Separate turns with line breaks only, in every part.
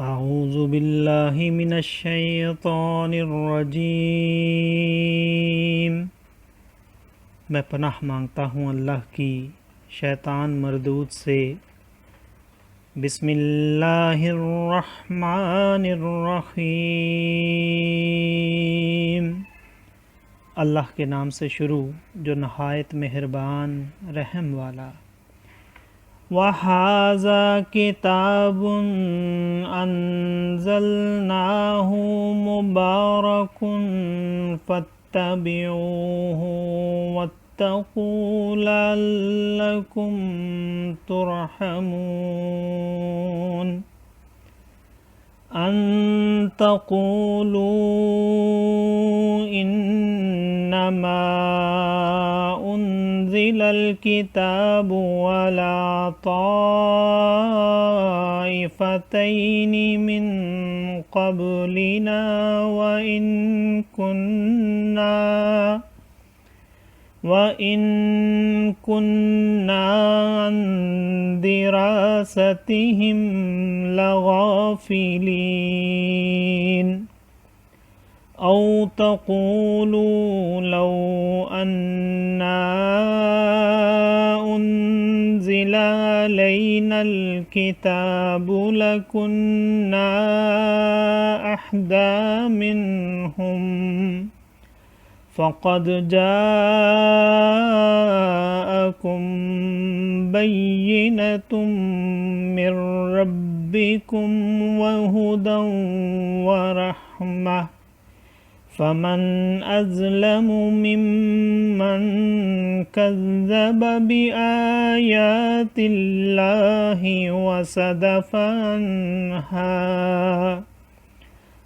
अऊज़ु बिल्लाहि मिनश्शैतानिर्रजीम। मैं पनाह मांगता हूँ अल्लाह की शैतान मरदूद से। बिस्मिल्लाहिर्रहमानिर्रहीम। अल्लाह के नाम से शुरू जो नहायत मेहरबान रहम वाला। वहाज़ा किताबुन अंज़लनाहु मुबारकुन फत्तबिऊहु वत्तकू लअल्लकुम तुरहमून। अन तक़ूलू इन्नमा उन्ज़िलल किताबु अला ताइफ़तैनि मिन क़ब्लिना वइन कुन्ना अन दिरासतिहिम लगाफ़िलीन। औ तक़ूलू लौ अन्ना उन्ज़िला अलैनल किताबु लकुन्ना अहदा मिनहुम फ़क़द जाअकुम बय्यिनतुम मिर रब्बिकुम वहुदन वरहमह फ़मन अज़लमु मिम्मन कज़्ज़ब बिआयातिल्लाहि वसदफ़ अन्हा।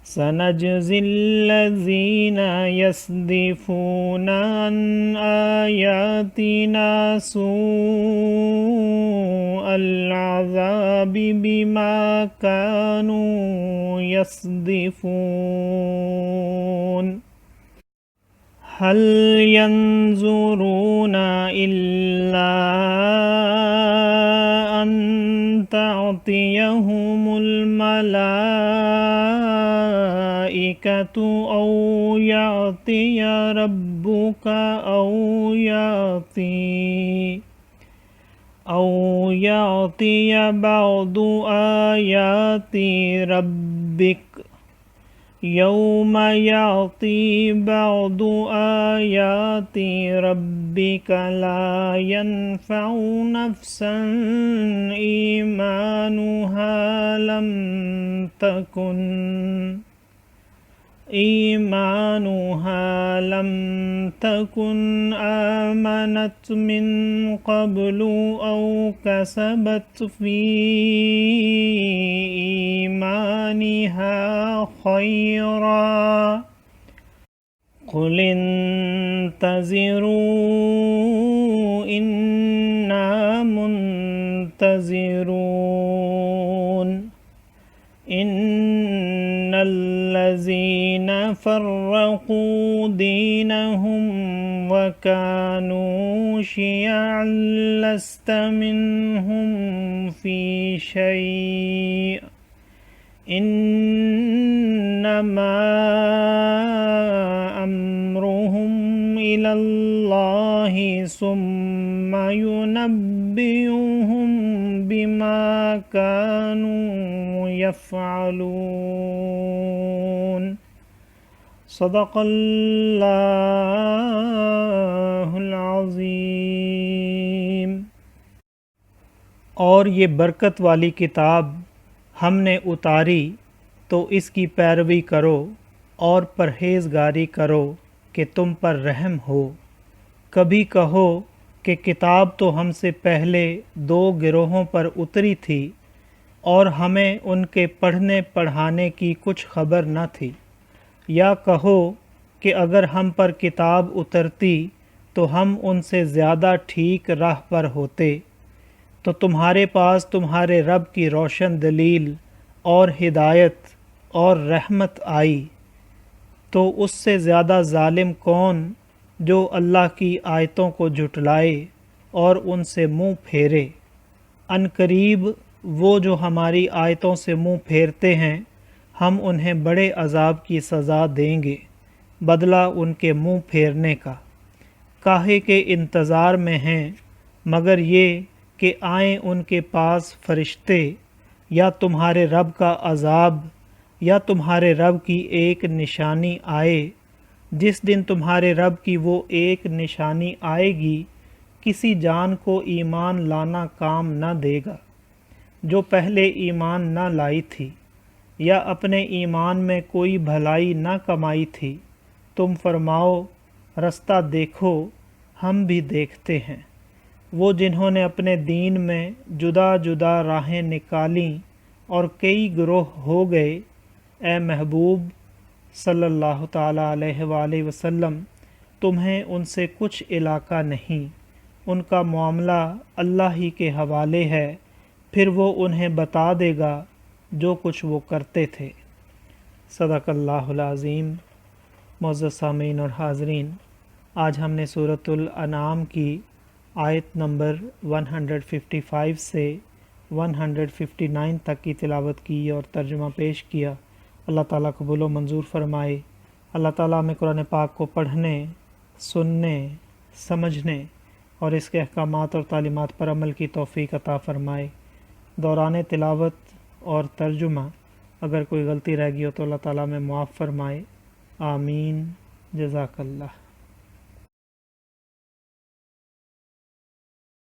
सनजज़िल्लज़ीन यस्दिफ़ून अन आयातिना सूअल अज़ाबि बिमा कानू यस्दिफ़ून। हल यंज़ुरून इल्ला अन तअतियहुमुल मलाइकतु औ यातिय रब्बुका औ यातिय बअदु आयाति रब्बिक यौम याति बअदु आयाति रब्बिका ला यनफ़उ नफ़्सन ईमानुहा लम तकुन आमनत मिन क़ब्लु औ कसबत फ़ी ईमानिहा ख़ैरा। क़ुल इंतज़िरू इन्ना मुंतज़िरून। इन्नल्लज़ीन फ़र्रक़ू दीनहुम वकानू शियअन लस्त मिनहुम फ़ी शै'इन इन्नमा अम्रुहुम इलल्लाहि सुम्मा युनब्बिउहुम बिमा कानू यफ़अलून। सदक़ल्लाहुल अज़ीम। और ये बरकत वाली किताब हमने उतारी तो इसकी पैरवी करो और परहेज़गारी करो कि तुम पर रहम हो। कभी कहो कि किताब तो हमसे पहले 2 गिरोहों पर उतरी थी और हमें उनके पढ़ने पढ़ाने की कुछ खबर न थी। या कहो कि अगर हम पर किताब उतरती तो हम उनसे ज़्यादा ठीक राह पर होते। तो तुम्हारे पास तुम्हारे रब की रोशन दलील और हिदायत और रहमत आई तो उससे ज़्यादा ज़ालिम कौन जो अल्लाह की आयतों को झुटलाए और उनसे मुँह फेरे। अनकरीब وہ جو ہماری آیتوں سے منہ پھیرتے ہیں ہم انہیں بڑے عذاب کی سزا دیں گے، بدلہ ان کے منہ پھیرنے کا۔ کاہے کے انتظار میں ہیں، مگر یہ کہ آئیں ان کے پاس فرشتے، یا تمہارے رب کا عذاب، یا تمہارے رب کی ایک نشانی آئے۔ جس دن تمہارے رب کی وہ ایک نشانی آئے گی، کسی جان کو ایمان لانا کام نہ دے گا جو پہلے ایمان نہ لائی تھی، یا اپنے ایمان میں کوئی بھلائی نہ کمائی تھی۔ تم فرماؤ رستہ دیکھو، ہم بھی دیکھتے ہیں۔ وہ جنہوں نے اپنے دین میں جدا جدا راہیں نکالیں اور کئی گروہ ہو گئے، اے محبوب صلی اللہ تعالیٰ علیہ وآلہ وسلم، تمہیں ان سے کچھ علاقہ نہیں، ان کا معاملہ اللہ ہی کے حوالے ہے، پھر وہ انہیں بتا دے گا جو کچھ وہ کرتے تھے۔ صدق اللہ العظیم۔ معزز سامعین اور حاضرین، آج ہم نے سورۃ الانعام کی آیت نمبر 155 سے 159 تک کی تلاوت کی اور ترجمہ پیش کیا۔ اللہ تعالیٰ قبول و منظور فرمائے۔ اللہ تعالیٰ ہمیں قرآن پاک کو پڑھنے، سننے، سمجھنے اور اس کے احکامات اور تعلیمات پر عمل کی توفیق عطا فرمائے۔ دوران تلاوت اور ترجمہ اگر کوئی غلطی رہ گئی ہو تو اللہ تعالیٰ میں معاف فرمائے۔ آمین۔ جزاک اللہ۔